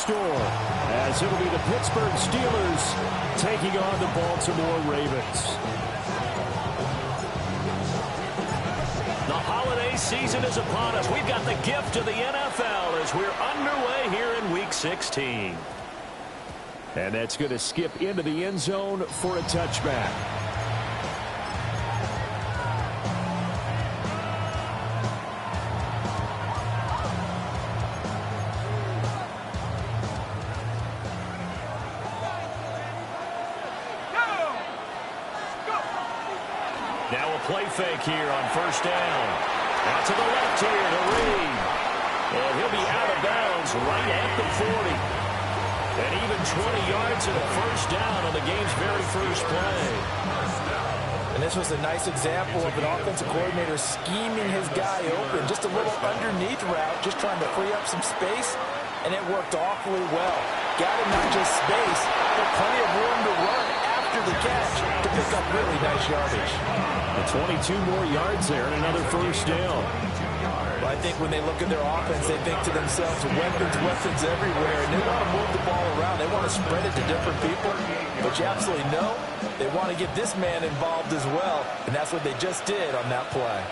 store, as it'll be the Pittsburgh Steelers taking on the Baltimore Ravens. The holiday season is upon us. We've got the gift of the NFL as we're underway here in Week 16. And that's going to skip into the end zone for a touchback. Now a play fake here on first down. Out to the left here to Reed. And he'll be out of bounds right at the 40. And even 20 yards and a first down on the game's very first play. And this was a nice example of an offensive coordinator scheming his guy open. Just a little underneath route, just trying to free up some space. And it worked awfully well. Got him not just space, but plenty of room to run after the catch to pick up really nice yardage. The 22 more yards there and another first down. But I think when they look at their offense, they think to themselves, weapons everywhere, and they want to move the ball around. They want to spread it to different people. But you absolutely know they want to get this man involved as well, and that's what they just did on that play.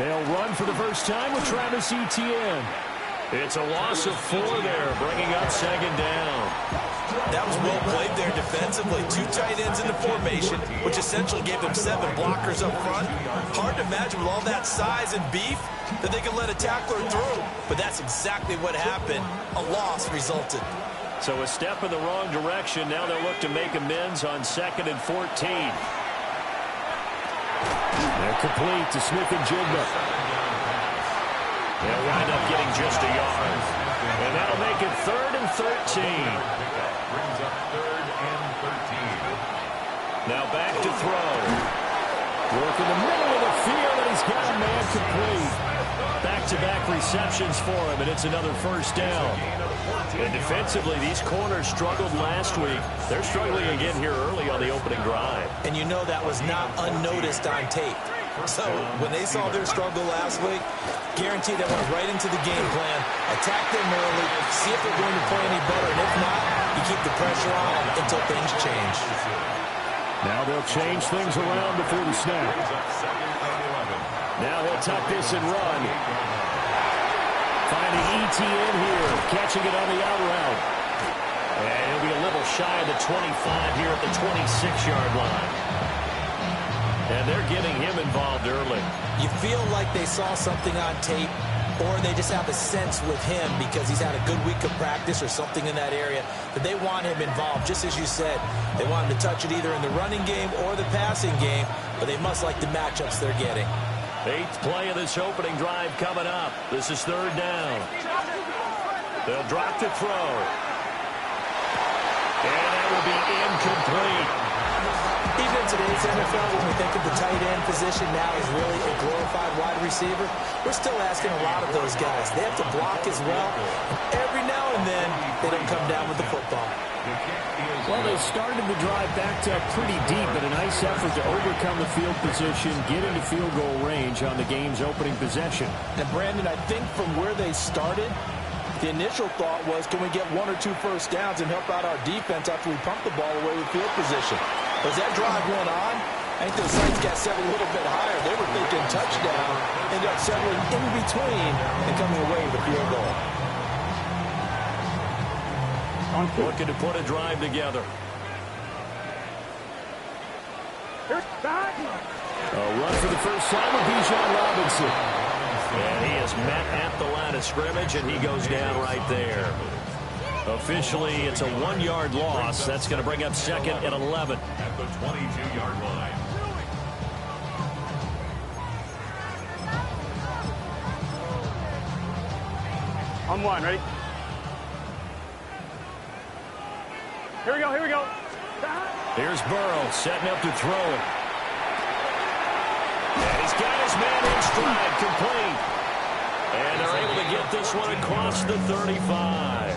They'll run for the first time with Travis Etienne. It's a loss of 4 there, bringing up second down. That was well played there defensively. 2 tight ends in the formation, which essentially gave them 7 blockers up front. Hard to imagine with all that size and beef that they could let a tackler through. But that's exactly what happened. A loss resulted. So a step in the wrong direction. Now they'll look to make amends on 2nd and 14. They're complete to Smith and Jigba. They'll wind up getting just a yard. And that'll make it 3rd and 13. Brings up 3rd and 13. Now back to throw. Work in the middle of the field, and he's got a man complete. Back-to-back receptions for him, and it's another first down. And defensively, these corners struggled last week. They're struggling again here early on the opening drive. And you know that was not unnoticed on tape. So when they saw their struggle last week, guaranteed they went right into the game plan, attack them early, see if they're going to play any better, and if not, you keep the pressure on until things change. Now they'll change things around before the snap. Now he'll tuck this and run. Finding Etienne here, catching it on the out route. And he'll be a little shy of the 25 here at the 26-yard line. And they're getting him involved early. You feel like they saw something on tape, or they just have a sense with him because he's had a good week of practice or something in that area that they want him involved. Just as you said, they want him to touch it either in the running game or the passing game, but they must like the matchups they're getting. 8th play of this opening drive coming up. This is 3rd down. They'll drop to throw. And that will be incomplete. Even in today's NFL, when we think of the tight end position now as really a glorified wide receiver, we're still asking a lot of those guys. They have to block as well. Every now and then, they don't come down with the football. Well, they started the drive backed up pretty deep, but a nice effort to overcome the field position, get into field goal range on the game's opening possession. And, Brandon, I think from where they started, the initial thought was, can we get 1 or 2 first downs and help out our defense after we pump the ball away with field position? As that drive went on, I think the sights got set a little bit higher. They were thinking touchdown, ended up settling in between and coming away with a field goal. Looking to put a drive together. A run for the first time with Bijan Robinson. And he is met at the line of scrimmage, and he goes down right there. Officially, it's a 1-yard loss. That's going to bring up 2nd and 11. At the 22-yard line. On 1, ready? Here we go, here we go. Here's Burrow setting up to throw it. And he's got his man in stride, complete. And they're able to get this one across the 35.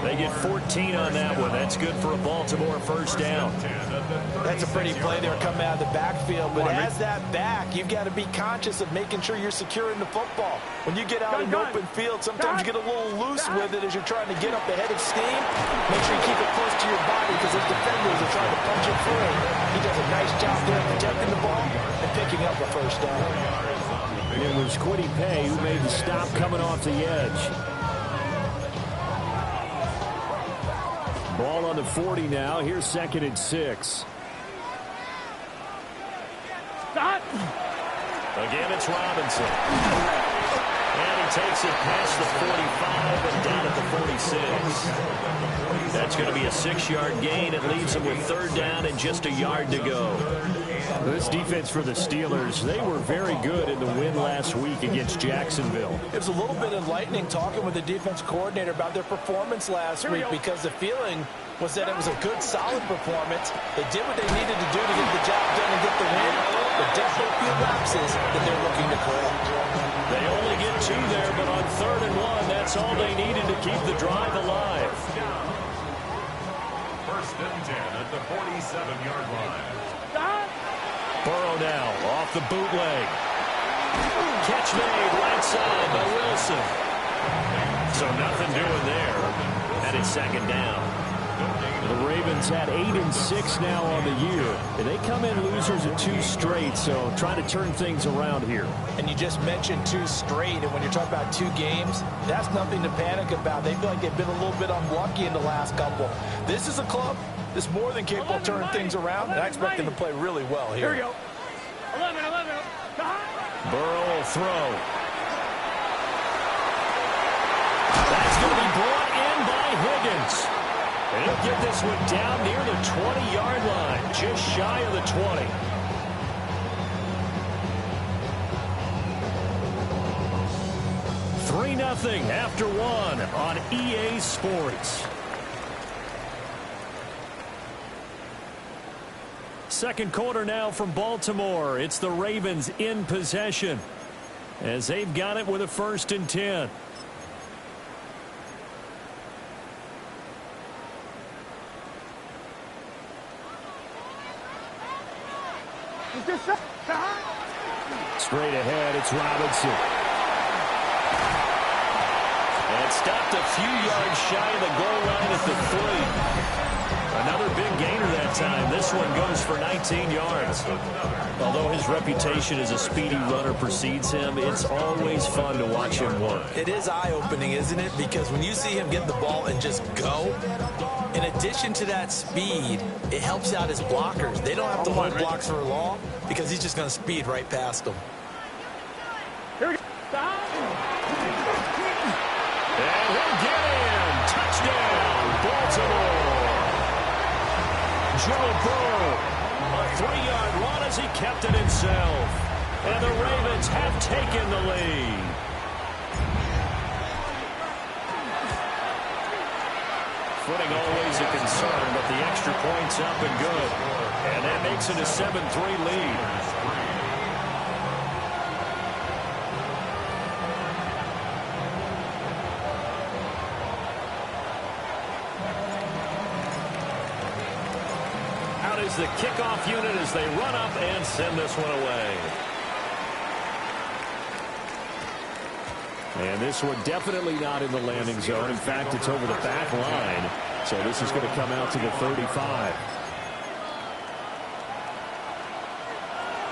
They get 14 on that one. That's good for a Baltimore first down. That's a pretty play there coming out of the backfield. But as that back, you've got to be conscious of making sure you're securing the football. When you get out in open field, sometimes you get a little loose with it as you're trying to get up ahead of steam. Make sure you keep it close to your body because his defenders are trying to punch it through. He does a nice job there protecting the ball and picking up a first down. It was Kwity Paye who made the stop coming off the edge. Ball on the 40 now. Here's 2nd and 6. Stop. Again, it's Robinson. And he takes it past the 45 and down at the 46. That's going to be a 6-yard gain. It leaves him with 3rd down and just a yard to go. This defense for the Steelers, they were very good in the win last week against Jacksonville. It was a little bit enlightening talking with the defense coordinator about their performance last week because the feeling was that it was a good, solid performance. They did what they needed to do to get the job done and get the win, but definitely a few lapses that they're looking to correct. They only get 2 there, but on 3rd and 1, that's all they needed to keep the drive alive. 1st and 10 at the 47-yard line. Burrow now off the bootleg. Catch made right side by Wilson. So nothing doing there. And it's 2nd down. The Ravens had 8 and 6 now on the year. And they come in losers of 2 straight, so trying to turn things around here. And you just mentioned 2 straight, and when you're talking about 2 games, that's nothing to panic about. They feel like they've been a little bit unlucky in the last couple. This is a club that's more than capable of turning things around, and I expect them to play really well here. Here we go. 11. Burrow will throw. That's going to be brought in by Higgins. And he'll get this one down near the 20-yard line, just shy of the 20. Nothing after 1 on EA Sports. Second quarter now from Baltimore. It's the Ravens in possession as they've got it with a 1st and 10. Straight ahead, it's Robinson. And stopped a few yards shy of the goal line at the 3. Another big gainer that time. This one goes for 19 yards. Although his reputation as a speedy runner precedes him, it's always fun to watch him work. It is eye-opening, isn't it? Because when you see him get the ball and just go, in addition to that speed, it helps out his blockers. They don't have to hold blocks for long because he's just going to speed right past them. Here we go. And he'll get in. Touchdown, Baltimore. Joe Burrow, a 3-yard run as he kept it himself. And the Ravens have taken the lead. Footing always a concern, but the extra point's up and good. And that makes it a 7-3 lead. Is the kickoff unit as they run up and send this one away. And this one definitely not in the landing zone. In fact, it's over the back line. So this is going to come out to the 35.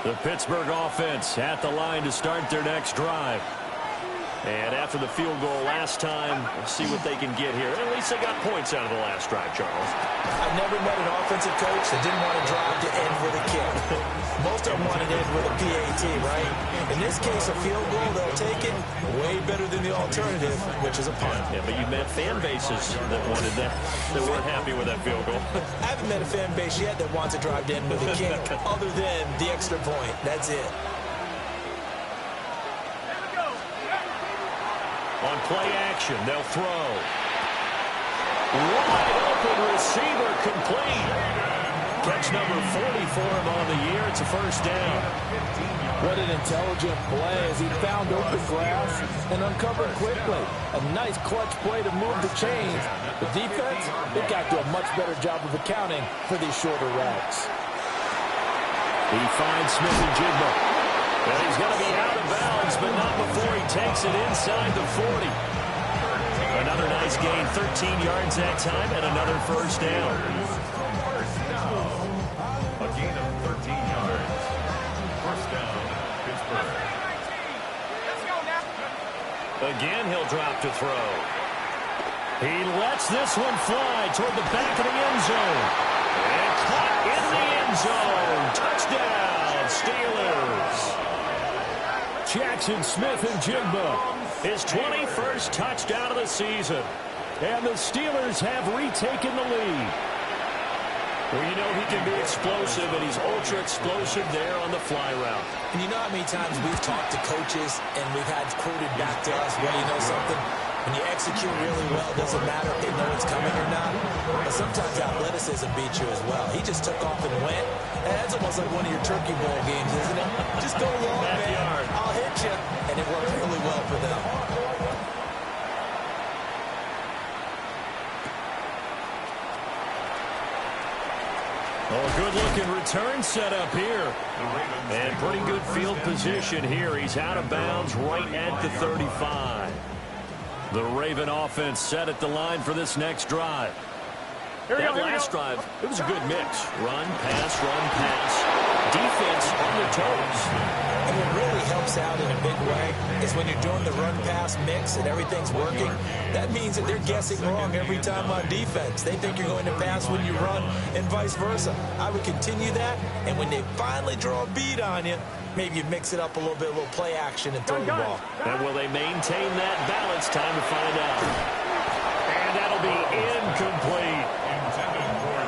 The Pittsburgh offense at the line to start their next drive. And after the field goal last time, we'll see what they can get here. At least they got points out of the last drive, Charles. I've never met an offensive coach that didn't want to drive to end with a kick. Most of them want to end with a PAT, right? In this case, a field goal, they'll take it way better than the alternative, which is a punt. Yeah, but you've met fan bases that wanted that weren't happy with that field goal. I haven't met a fan base yet that wants to drive to end with a kick other than the extra point. That's it. On play action, they'll throw. Wide open receiver complete. Catch number 40 for him on the year. It's a first down. What an intelligent play as he found open grass and uncovered quickly. A nice clutch play to move the chains. The defense, they got to do a much better job of accounting for these shorter routes. He finds Smith and Jigba. And he's going to be out of bounds, but not before he takes it inside the 40. Another nice gain, 13 yards that time, and another first down. A gain of 13 yards. First down, Pittsburgh. Again, he'll drop to throw. He lets this one fly toward the back of the end zone. And caught in the end zone. Touchdown, Steelers. Jackson Smith-Njigba. His 21st touchdown of the season. And the Steelers have retaken the lead. Well, you know he can be explosive, and he's ultra explosive there on the fly route. And you know how many times we've talked to coaches and we've had quoted back to us, well, you know something? When you execute really well, it doesn't matter if they know it's coming or not. But sometimes athleticism beats you as well. He just took off and went. And that's almost like one of your Turkey Bowl games, isn't it? Just go long, man. I'll hit you. And it worked really well for them. Oh, good-looking return set up here. And pretty good field position here. He's out of bounds right at the 35. The Raven offense set at the line for this next drive. That last drive, it was a good mix. Run, pass, defense on their toes. And what really helps out in a big way is when you're doing the run-pass mix and everything's working, that means that they're guessing wrong every time on defense. They think you're going to pass when you run and vice versa. I would continue that, and when they finally draw a beat on you, maybe you mix it up a little bit, a little play action and throw the ball. And will they maintain that balance? Time to find out. And that'll be incomplete.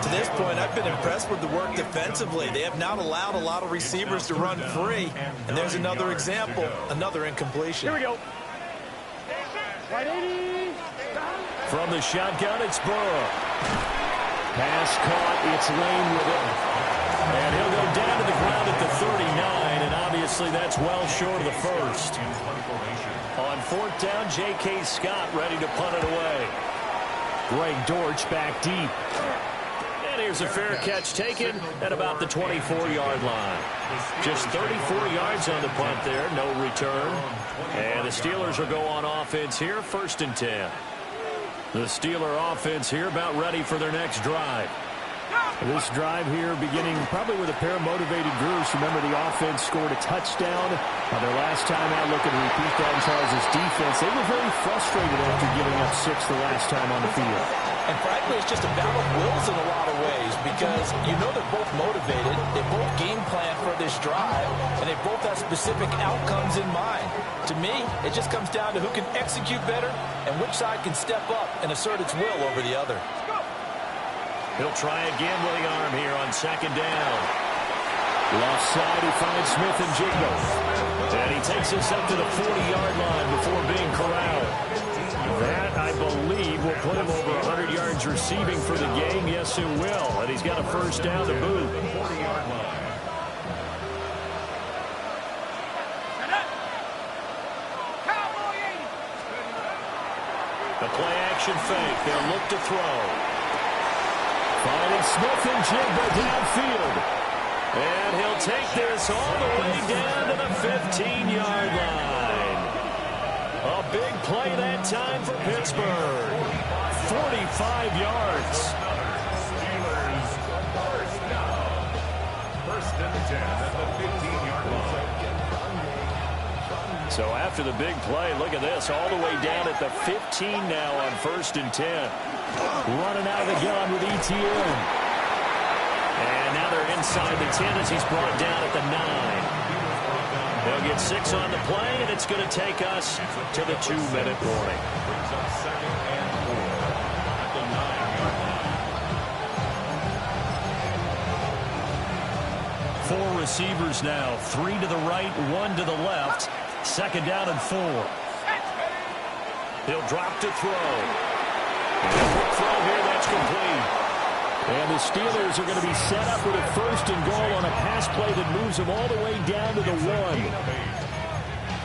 To this point, I've been impressed with the work defensively. They have not allowed a lot of receivers to run free. And there's another example, another incompletion. Here we go. Right 80. From the shotgun, it's Burrow. Pass caught. It's Lane with it. And he'll go down to the ground at the 39, and obviously that's well short of the first. On fourth down, J.K. Scott ready to punt it away. Greg Dortch back deep. And here's a fair catch taken at about the 24-yard line. Just 34 yards on the punt there, no return. And the Steelers will go on offense here, 1st and 10. The Steeler offense here about ready for their next drive. This drive here beginning probably with a pair of motivated groups. Remember, the offense scored a touchdown. Their last time out, looking to repeat that in Charles' defense. They were very frustrated after giving up 6 the last time on the field. And frankly, it's just a battle of wills in a lot of ways because you know they're both motivated. They both game plan for this drive, and they both have specific outcomes in mind. To me, it just comes down to who can execute better and which side can step up and assert its will over the other. He'll try again with the arm here on 2nd down. Left side, he finds Smith-Njigba. And he takes us up to the 40-yard line before being corralled. That, I believe, will put him over 100 yards receiving for the game. Yes, it will. And he's got a first down to boot. The play-action fake. They'll look to throw. Finding Smith-Njigba downfield. And he'll take this all the way down to the 15-yard line. A big play that time for Pittsburgh. 45 yards. Steelers first down. 1st and 10 at the 15-yard line. So after the big play, look at this, all the way down at the 15 now on 1st and 10. Running out of the gun with ETN. And now they're inside the 10 as he's brought down at the 9. They'll get 6 on the play, and it's going to take us to the 2-minute warning. Brings up 2nd and 4 at the 9-yard line. 4 receivers now, 3 to the right, 1 to the left. 2nd down and 4. He'll drop to throw. Quick throw here, that's complete. And the Steelers are going to be set up with a 1st and goal on a pass play that moves them all the way down to the 1.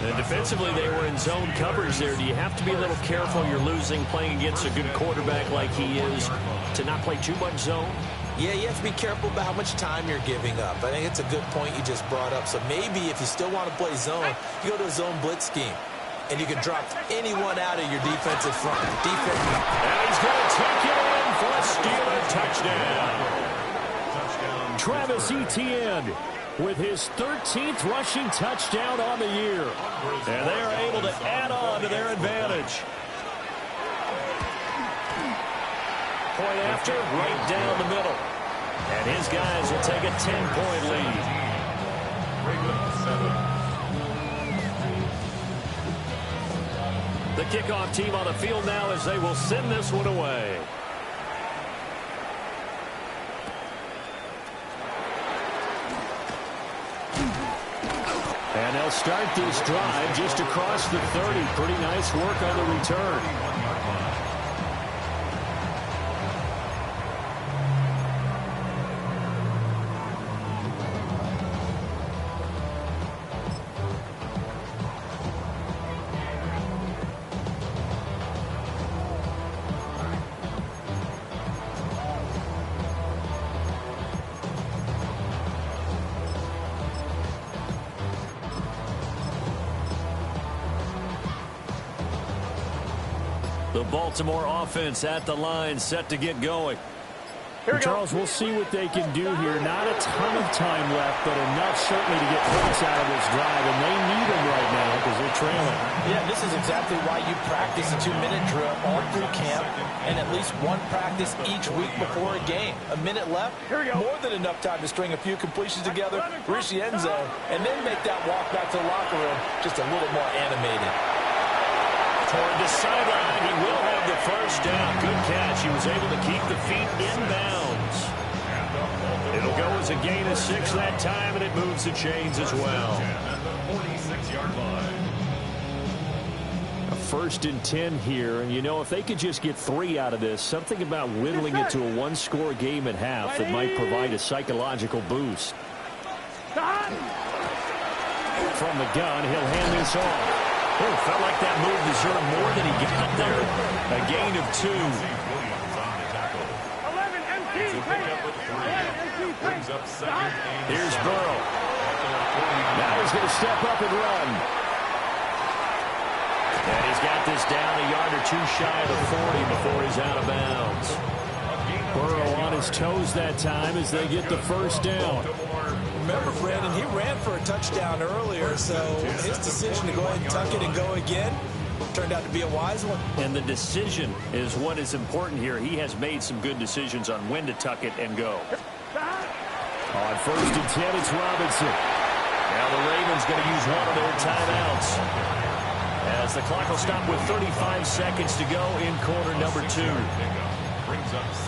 And defensively, they were in zone coverage there. Do you have to be a little careful? You're losing playing against a good quarterback like he is to not play too much zone? Yeah, you have to be careful about how much time you're giving up. I think it's a good point you just brought up. So maybe if you still want to play zone, you go to a zone blitz scheme. And you can drop anyone out of your defensive front. And he's going to take it in for a Steeler touchdown. Travis Etienne with his 13th rushing touchdown on the year. And they are able to add on to their advantage. Point after, right down the middle. And his guys will take a 10-point lead. The kickoff team on the field now as they will send this one away. And they'll start this drive just across the 30. Pretty nice work on the return. The Baltimore offense at the line, set to get going. Charles, we'll see what they can do here. Not a ton of time left, but enough certainly to get points out of this drive, and they need them right now because they're trailing. Yeah, this is exactly why you practice a 2-minute drill all through camp and at least one practice each week before a game. A minute left, more than enough time to string a few completions together, reach the end zone, and then make that walk back to the locker room just a little more animated. Toward the sideline, he will have the first down. Good catch. He was able to keep the feet inbounds. It'll go as a gain of 6 that time, and it moves the chains as well. A 1st and 10 here, and you know, if they could just get 3 out of this, something about whittling it to a 1-score game at half that might provide a psychological boost. From the gun, he'll hand this off. Oh, felt like that move deserved more than he got there. A gain of 2. 11 MT. Here's Burrow. Now he's going to step up and run. And he's got this down a yard or 2 shy of the 40 before he's out of bounds. Burrow on his toes that time as they get the first down. Remember, Brandon, he ran for a touchdown earlier, so his decision to go ahead and tuck it and go again turned out to be a wise one. And the decision is what is important here. He has made some good decisions on when to tuck it and go. On 1st and 10, it's Robinson. Now the Ravens going to use one of their timeouts as the clock will stop with 35 seconds to go in quarter number 2.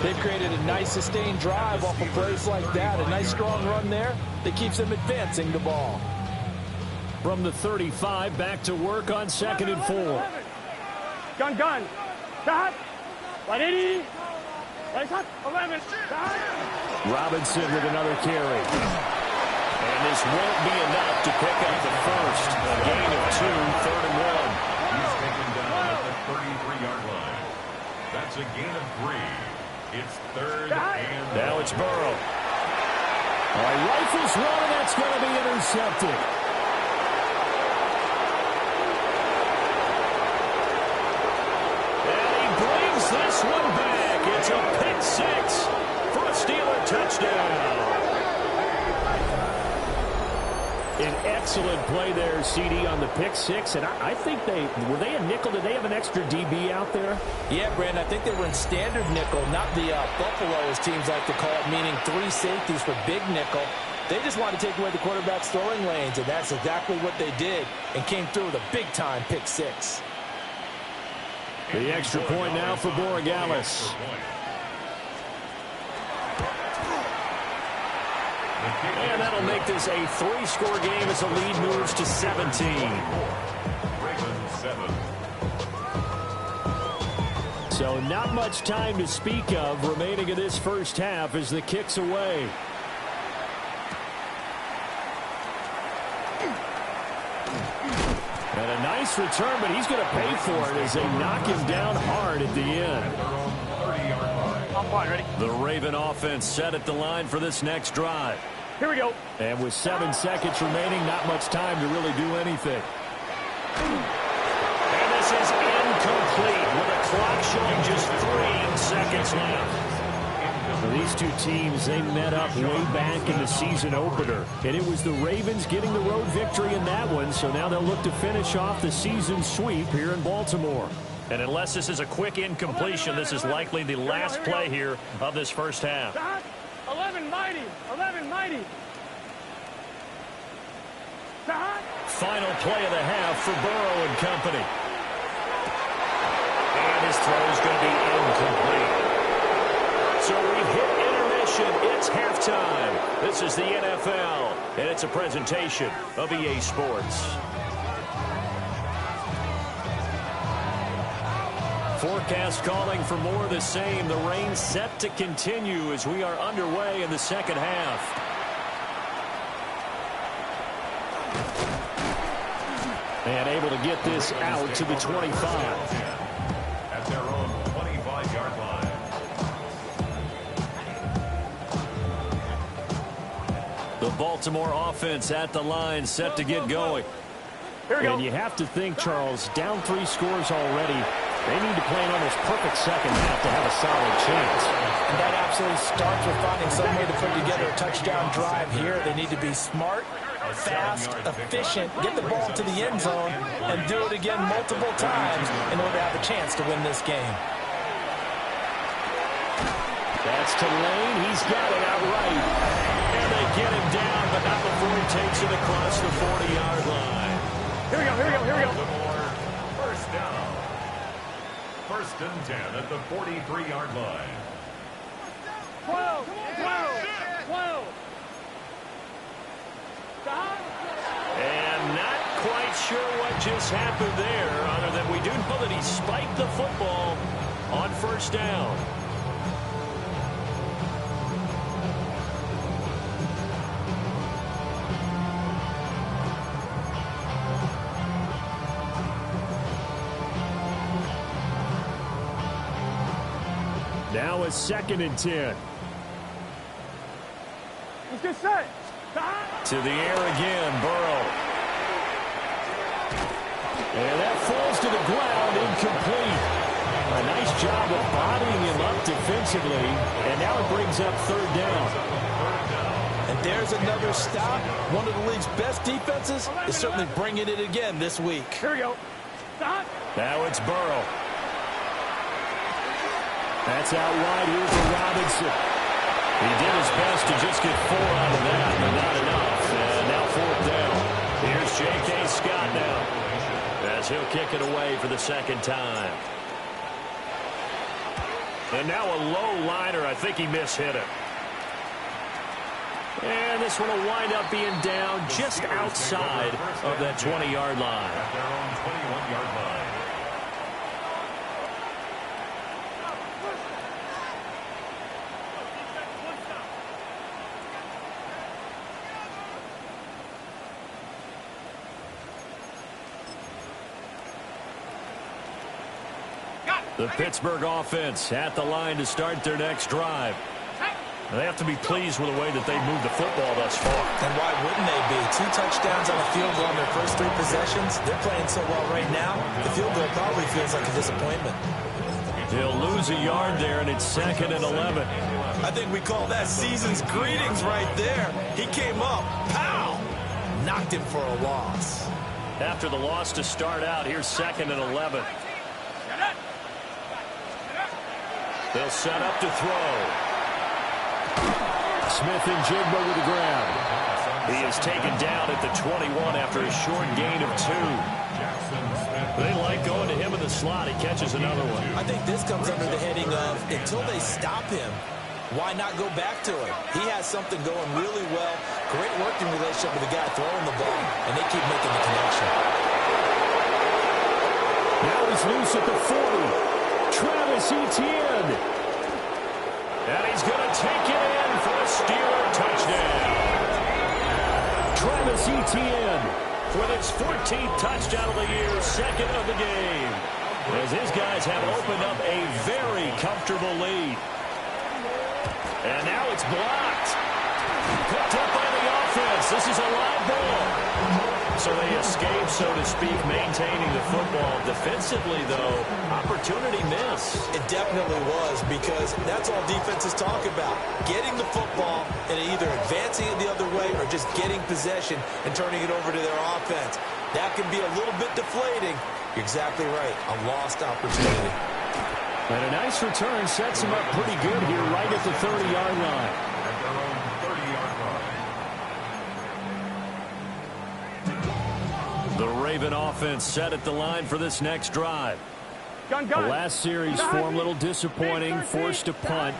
They've created a nice sustained drive off of plays like that. A nice strong run there that keeps them advancing the ball. From the 35, back to work on 2nd and 4. Gun. Stop. 180. 11. Stop. Robinson with another carry. And this won't be enough to pick up the first. A gain of 2, 3rd and 1. He's taken down at the 33-yard line. That's a gain of 3. It's 3rd and... Now it's Burrow. All right, rifles one, and that's going to be intercepted. And he brings this one back. It's a pick 6 for a Steeler touchdown. An excellent play there, CD, on the pick 6. And I think were they a nickel? Did they have an extra DB out there? Yeah, Brandon, I think they were in standard nickel, not the Buffalo, as teams like to call it, meaning 3 safeties for big nickel. They just wanted to take away the quarterback's throwing lanes, and that's exactly what they did and came through with a big-time pick 6. The extra point now for Borregales. And that'll make this a 3-score game as the lead moves to 17. Ravens 7. So not much time to speak of remaining in this first half as the kick's away. And a nice return, but he's going to pay for it as they knock him down hard at the end. On point, ready? The Raven offense set at the line for this next drive. Here we go. And with 7 seconds remaining, not much time to really do anything. And this is incomplete with a clock showing just 3 seconds left. So these two teams, they met up way back in the season opener. And it was the Ravens getting the road victory in that one, so now they'll look to finish off the season sweep here in Baltimore. And unless this is a quick incompletion, this is likely the last play here of this first half. 11 mighty. 11 mighty. Final play of the half for Burrow and company. And his throw is going to be incomplete. So we've hit intermission. It's halftime. This is the NFL, and it's a presentation of EA Sports. Forecast calling for more of the same. The rain set to continue as we are underway in the second half. And able to get this out to the 25. At their own 25-yard line. The Baltimore offense at the line set to get going. Here we go. And you have to think, Charles, down 3 scores already. They need to play an almost perfect second half to have a solid chance. And that absolutely starts with finding some way to put together a touchdown drive here. They need to be smart, fast, efficient, get the ball to the end zone, and do it again multiple times in order to have a chance to win this game. That's to Lane. He's got it outright. And they get him down, but not before he takes it across the 40-yard line. Here we go. Here we go. Here we go. Baltimore, first down. First and 10 at the 43-yard line. 12. 12. 12. And not quite sure what just happened there, other than we do know that he spiked the football on first down. Now a 2nd and 10. Let's get set. To the air again, Burrow. And that falls to the ground, incomplete. A nice job of bodying him up defensively. And now it brings up 3rd down. And there's another stop. One of the league's best defenses is certainly bringing it again this week. Here we go. Now it's Burrow. That's out wide here for Robinson. He did his best to just get 4 out of that, but not enough. And now 4th down. Here's J.K. Scott now, as he'll kick it away for the 2nd time. And now a low liner. I think he mishit it. And this one will wind up being down just outside of that 20-yard line. At their own 21-yard line. The Pittsburgh offense at the line to start their next drive. They have to be pleased with the way that they moved the football thus far. And why wouldn't they be? 2 touchdowns on a field goal in their first 3 possessions. They're playing so well right now, the field goal probably feels like a disappointment. He'll lose a yard there, and it's 2nd and 11. I think we call that season's greetings right there. He came up, pow, knocked him for a loss. After the loss to start out, here's 2nd and 11. They'll set up to throw. Smith and Jigba with the grab. He is taken down at the 21 after a short gain of 2. They like going to him in the slot. He catches another one. I think this comes under the heading of, until they stop him, why not go back to him? He has something going really well. Great working relationship with the guy throwing the ball, and they keep making the connection. Now he's loose at the 40. Travis Travis Etienne. And he's going to take it in for a Steeler touchdown. Travis Etienne with his 14th touchdown of the year, second of the game. As his guys have opened up a very comfortable lead. And now it's blocked. Picked up by the offense. This is a live ball. So they escape, so to speak, maintaining the football. Defensively, though, opportunity miss. It definitely was, because that's all defenses talk about. Getting the football and either advancing it the other way or just getting possession and turning it over to their offense. That can be a little bit deflating. You're exactly right. A lost opportunity. And a nice return sets him up pretty good here right at the 30-yard line. At their own 30-yard line. The Raven offense set at the line for this next drive. Gun. The last series form a little disappointing, forced to punt.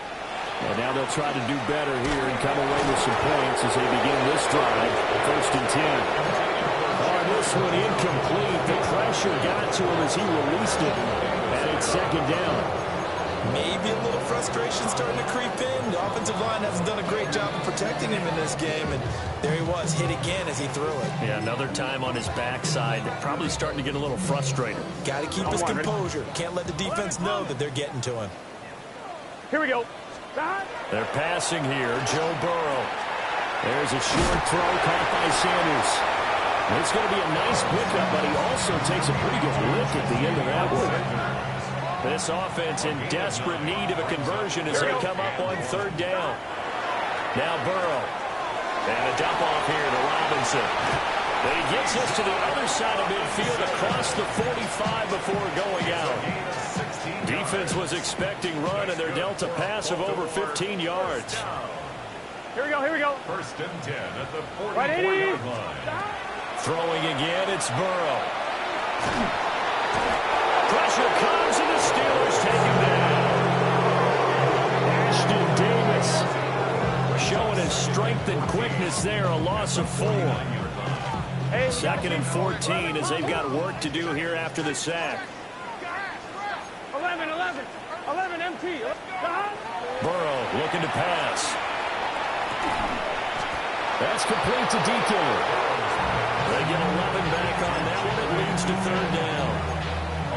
And now they'll try to do better here and come away with some points as they begin this drive. 1st and 10. This one incomplete. The pressure got to him as he released it. And it's 2nd down. Maybe a little frustration starting to creep in. The offensive line hasn't done a great job of protecting him in this game. And there he was, hit again as he threw it. Yeah, another time on his backside. Probably starting to get a little frustrated. Got to keep his composure. Can't let the defense know that they're getting to him. Here we go. They're passing here. Joe Burrow. There's a short throw caught by Sanders. It's going to be a nice pickup, but he also takes a pretty good lift at the end of that one. This offense in desperate need of a conversion as they come up on 3rd down. Now Burrow. And a dump off here to Robinson. But he gets us to the other side of midfield across the 45 before going out. Defense was expecting run, and they're dealt a pass of over 15 yards. Here we go. 1st and 10 at the Right, 44-yard line. Throwing again, it's Burrow. Pressure comes, and the Steelers take him down. Ashton Davis Showing his strength and quickness there, a loss of 4. 2nd and 14 as they've got work to do here after the sack. 11 MT. Burrow looking to pass. That's complete to Deacon. They get 11 back on that one. It leads to 3rd down.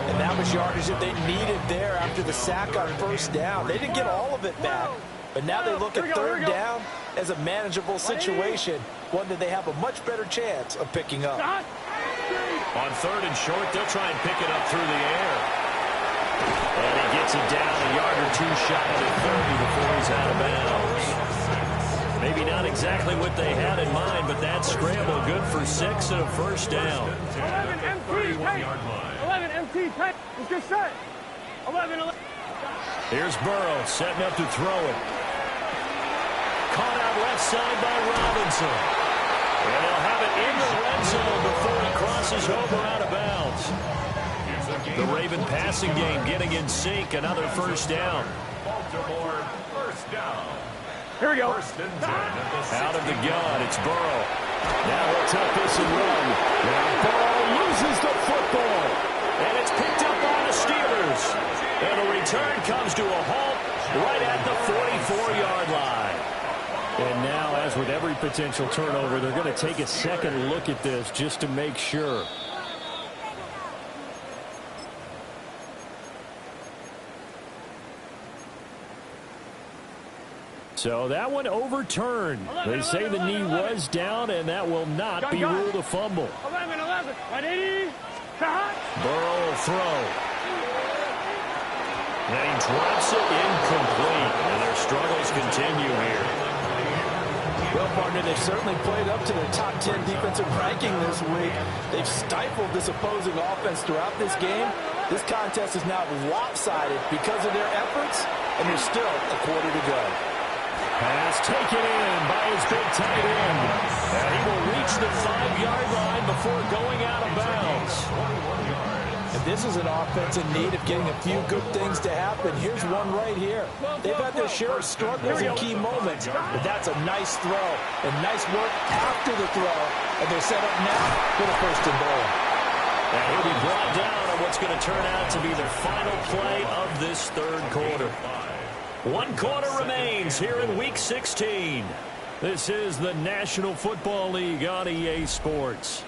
And that was yardage that they needed there after the sack on 1st down. They didn't get all of it back. But now they look at 3rd down as a manageable situation, one that they have a much better chance of picking up. On 3rd and short, they'll try and pick it up through the air. And he gets it down a yard or 2 shy of the 30 before he's out of bounds. Maybe not exactly what they had in mind, but that scramble good for 6 and a 1st down. 11 MT. 11 MT. It's just set. 11. Here's Burrow setting up to throw it. Caught out left side by Robinson. And they'll have it in the red zone before he crosses over out of bounds. The Raven passing game getting in sync. Another 1st down. Baltimore 1st down. Here we go. 1st and 10 at the 60. Out of the gun, it's Burrow. Now he'll take this and run. Now Burrow loses the football. And it's picked up by the Steelers. And the return comes to a halt right at the 44-yard line. And now, as with every potential turnover, they're going to take a second look at this just to make sure. So that one overturned. They say the knee was down, and that will not be ruled a fumble. 11. 180. Burrow will throw. And he drops it incomplete. And their struggles continue here. Well, partner, they've certainly played up to their top 10 defensive ranking this week. They've stifled this opposing offense throughout this game. This contest is now lopsided because of their efforts, and there's still a quarter to go. Pass taken in by his big tight end. And he will reach the 5-yard line before going out of bounds. And this is an offense in need of getting a few good things to happen. Here's one right here. They've had their share of struggles in key moments, but that's a nice throw and nice work after the throw. And they're set up now for the 1st and goal. And he'll be brought down on what's going to turn out to be the final play of this third quarter. 1 quarter remains here in Week 16. This is the National Football League on EA Sports.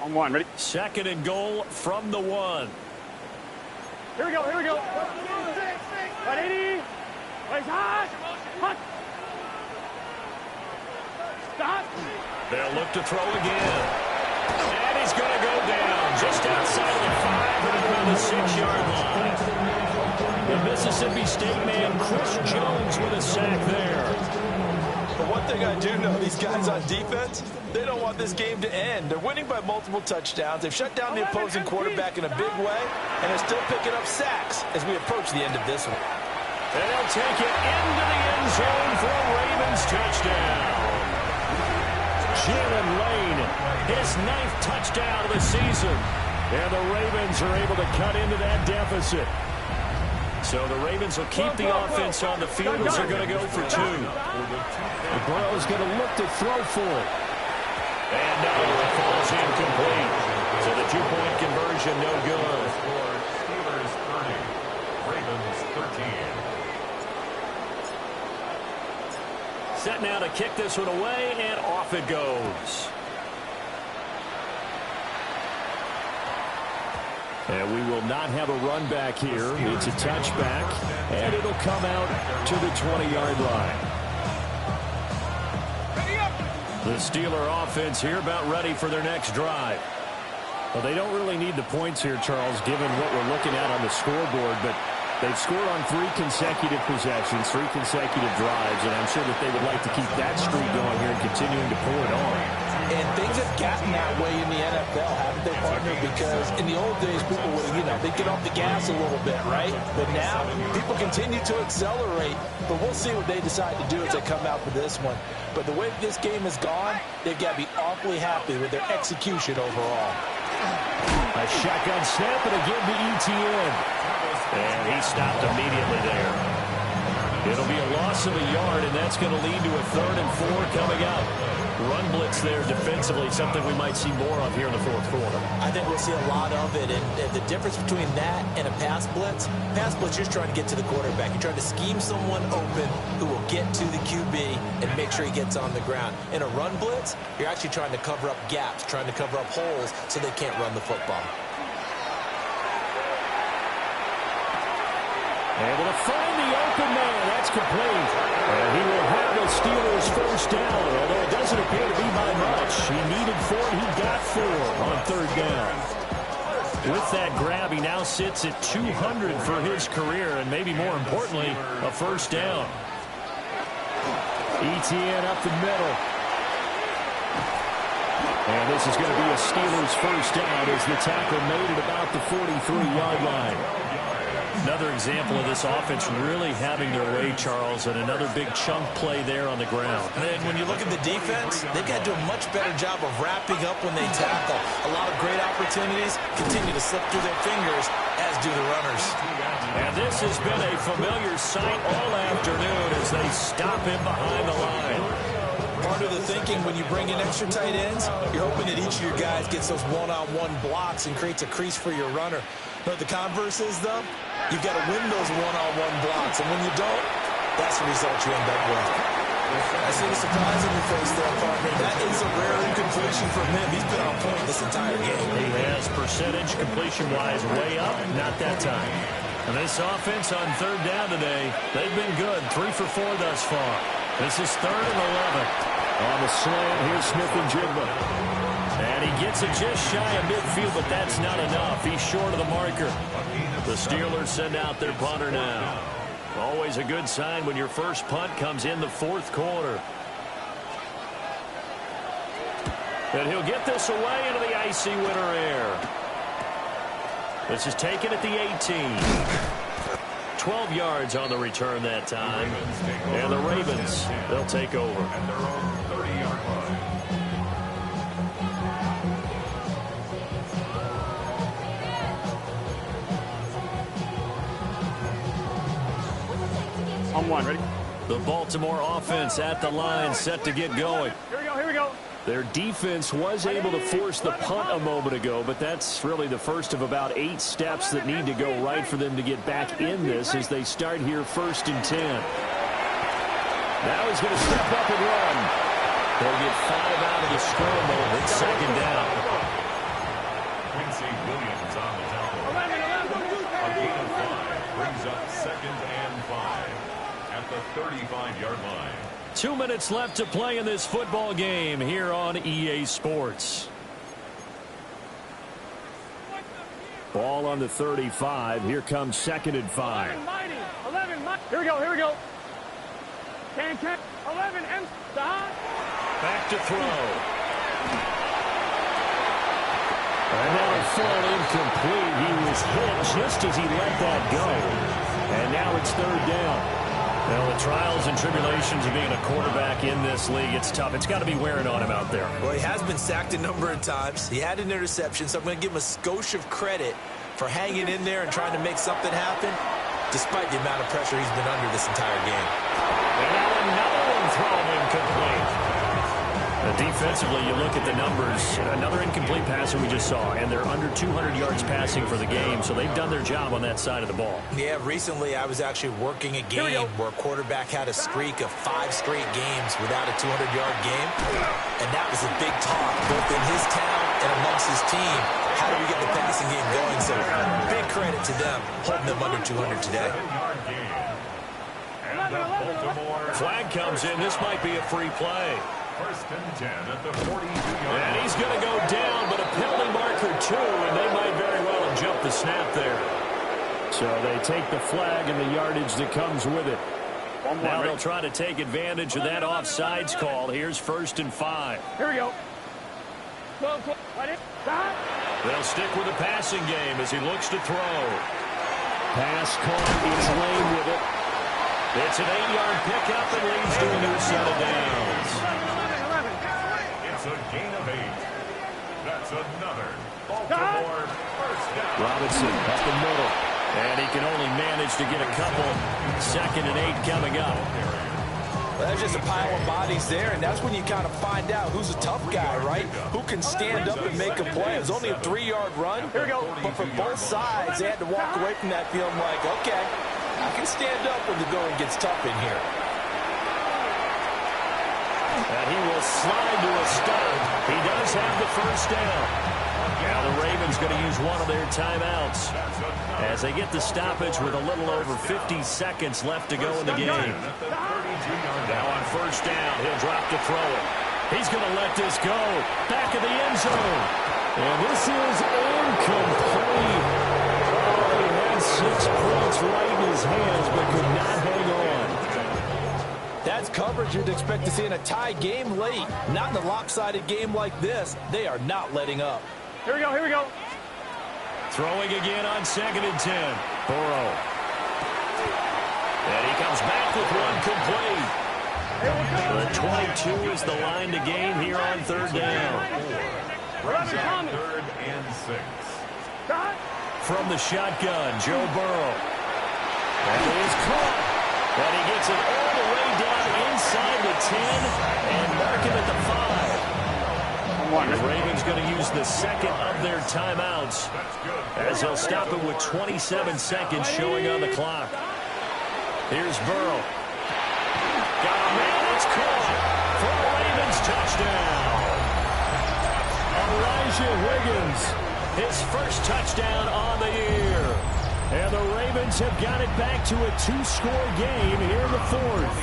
On 1, ready? 2nd and goal from the 1. Here we go, here we go. 180. Wait, hot. Stop. They'll look to throw again. And he's going to go down just outside of the 5 and around the 6-yard line. The Mississippi State man, Chris Jones, with a sack there. But one thing I do know, these guys on defense, they don't want this game to end. They're winning by multiple touchdowns. They've shut down the opposing quarterback in a big way, and they're still picking up sacks as we approach the end of this one. And they'll take it into the end zone for a Ravens touchdown. Jalen Lane, his 9th touchdown of the season. And the Ravens are able to cut into that deficit. So the Ravens will keep the offense on the field as they're going to go for 2. Burrow's going to look to throw for it. And no, it falls incomplete. So the 2-point conversion, no good. Steelers 30, Ravens 13. Set now to kick this one away, and off it goes. And we will not have a run back here. It's a touchback, and it'll come out to the 20-yard line. The Steeler offense here about ready for their next drive. Well, they don't really need the points here, Charles, given what we're looking at on the scoreboard, but they've scored on 3 consecutive possessions, 3 consecutive drives, and I'm sure that they would like to keep that streak going here and continuing to pull it on. And things have gotten that way in the NFL, haven't they, partner? Because in the old days, people would, they'd get off the gas a little bit, right? But now, people continue to accelerate. But we'll see what they decide to do as they come out for this one. But the way this game has gone, they've got to be awfully happy with their execution overall. A shotgun snap, and again to Etienne. And he stopped immediately there. It'll be a loss of a yard, and that's going to lead to a 3rd and 4 coming up. Run blitz there defensively, something we might see more of here in the 4th quarter. I think we'll see a lot of it, and the difference between that and a pass blitz, you're just trying to get to the quarterback. You're trying to scheme someone open who will get to the QB and make sure he gets on the ground. In a run blitz, you're actually trying to cover up gaps, trying to cover up holes so they can't run the football. Able to find the open man. That's complete. And he will have the Steelers' first down, although it doesn't appear to be by much. He needed 4. He got 4 on 3rd down. With that grab, he now sits at 200 for his career, and maybe more importantly, a first down. Etienne up the middle. And this is going to be a Steelers' first down as the tackle made at about the 43-yard line. Another example of this offense really having their way, Charles, and another big chunk play there on the ground. And when you look at the defense, they've got to do a much better job of wrapping up when they tackle. A lot of great opportunities continue to slip through their fingers, as do the runners. And this has been a familiar sight all afternoon as they stop him behind the line. Part of the thinking when you bring in extra tight ends, you're hoping that each of your guys gets those one-on-one blocks and creates a crease for your runner. But the converse is, though, you've got to win those one-on-one blocks. And when you don't, that's the result you end up with. I see the surprise on your face there, partner. That is a rare incompletion from him. He's been on point this entire game. He has percentage completion-wise way up, not that time. And this offense on 3rd down today, they've been good. 3 for 4 thus far. This is 3rd and 11. On the slant, here's Smith-Njigba. And he gets it just shy of midfield, but that's not enough. He's short of the marker. The Steelers send out their punter now. Always a good sign when your first punt comes in the 4th quarter. And he'll get this away into the icy winter air. This is taken at the 18. 12 yards on the return that time. And the Ravens, they'll take over. At their own 30-yard line. On 1, ready? The Baltimore offense at the line, set to get going. Here we go, here we go. Their defense was able to force the punt a moment ago, but that's really the first of about 8 steps that need to go right for them to get back in this as they start here 1st and 10. Now he's going to step up and run. They'll get 5 out of the scramble. It's 2nd down. Quincy Williams on the tackle. A gain of 5 brings up 2nd and 5 at the 35-yard line. 2 minutes left to play in this football game here on EA Sports. Ball on the 35. Here comes 2nd and 5. 11, here we go, here we go. 10, 11, and stop. Back to throw. And now a full incomplete. He was hit just as he let that go. And now it's 3rd down. Well, the trials and tribulations of being a quarterback in this league, it's tough. It's got to be wearing on him out there. Well, he has been sacked a number of times. He had an interception, so I'm going to give him a skosh of credit for hanging in there and trying to make something happen, despite the amount of pressure he's been under this entire game. And now another one thrown incomplete. Defensively, you look at the numbers. Another incomplete passer we just saw, and they're under 200 yards passing for the game, so they've done their job on that side of the ball. Yeah, recently I was actually working a game where a quarterback had a streak of 5 straight games without a 200-yard game, and that was a big talk, both in his town and amongst his team. How do we get the passing game going? So big credit to them, holding them under 200 today. Flag comes in. This might be a free play. 1st and 10 at the 42-yard line. And he's going to go down, but a penalty marker too, and they might very well have jumped the snap there. So they take the flag and the yardage that comes with it. Now they'll try to take advantage of that offsides call. Here's 1st and 5. Here we go. 12, stop. They'll stick with the passing game as he looks to throw. Pass caught. He's lane with it. It's an 8-yard pickup and leads to a new set of downs. It's a gain of 8. That's another Baltimore 1st down. Robinson up the middle. And he can only manage to get a couple. 2nd and 8 coming up. Well, there's just a pile of bodies there, and that's when you kind of find out who's a tough guy, right? Who can stand up and make a play. It was only a 3-yard run. Here we go. But for both sides, they had to walk away from that feeling like, okay, I can stand up when the going gets tough in here. And he will slide to a stop. He does have the 1st down. Now the Ravens going to use one of their timeouts as they get the stoppage with a little over 50 seconds left to go in the game. Now on 1st down, he'll drop to throw it. He's going to let this go. Back of the end zone. And this is incomplete. Oh, he had 6 points right in his hands, but could not hang on. That's coverage you'd expect to see in a tie game late. Not in a lopsided game like this. They are not letting up. Here we go, here we go. Throwing again on 2nd and 10. Burrow. And he comes back with one complete. The 22 is the line to gain here on 3rd down. Brings up 3rd and 6. From the shotgun, Joe Burrow. And he's caught. And he gets it all the way down inside the 10 and mark him at the 5. The Ravens going to use the 2nd of their timeouts as they'll stop it with 27 seconds showing on the clock. Here's Burrow. Got a man, it's caught for a Ravens touchdown. Elijah Higgins, His 1st touchdown on the year. and the Ravens have got it back to a 2-score game here in the 4th.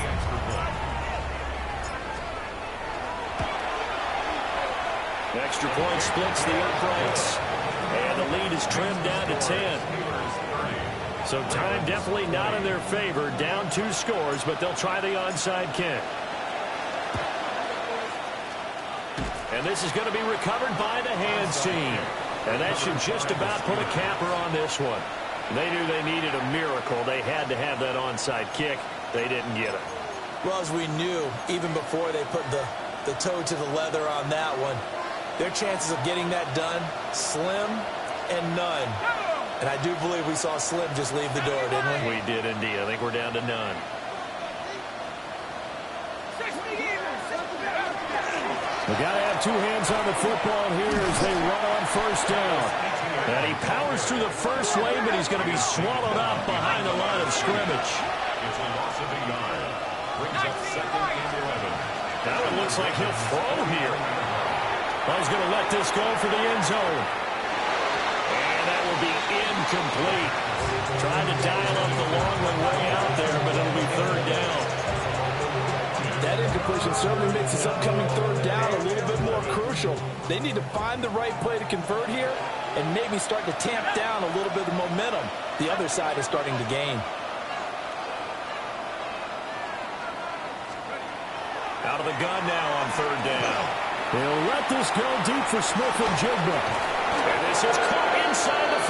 Extra point splits the uprights, and the lead is trimmed down to 10. So time definitely not in their favor. Down 2 scores, but they'll try the onside kick. And this is going to be recovered by the hands team. And that should just about put a capper on this one. They knew they needed a miracle. They had to have that onside kick. They didn't get it. Well, as we knew, even before they put the toe to the leather on that one, their chances of getting that done, slim and none. And I do believe we saw Slim just leave the door, didn't we? We did indeed. I think we're down to none. They got to have two hands on the football here as they run on first down. And he powers through the first lane, but he's going to be swallowed up behind the line of scrimmage. It's a loss of a yard. Brings up second and 11. Now it looks like he'll throw here. Well, he's going to let this go for the end zone. And that will be incomplete. Trying to dial up the long one way out there, but it'll be third down. That incompletion certainly makes this upcoming third down a little bit more crucial. They need to find the right play to convert here and maybe start to tamp down a little bit of momentum the other side is starting to gain. Out of the gun now on third down. They'll let this go deep for Smith and Jigba. And this is caught inside the